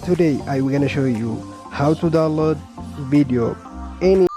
Today I will gonna show you how to download video any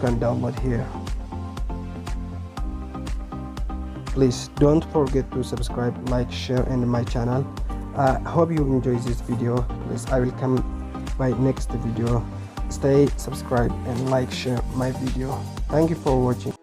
can download here. Please don't forget to subscribe, like, share in my channel. I hope you enjoy this video. Please, I will come my next video. Stay subscribe and like, share my video. Thank you for watching.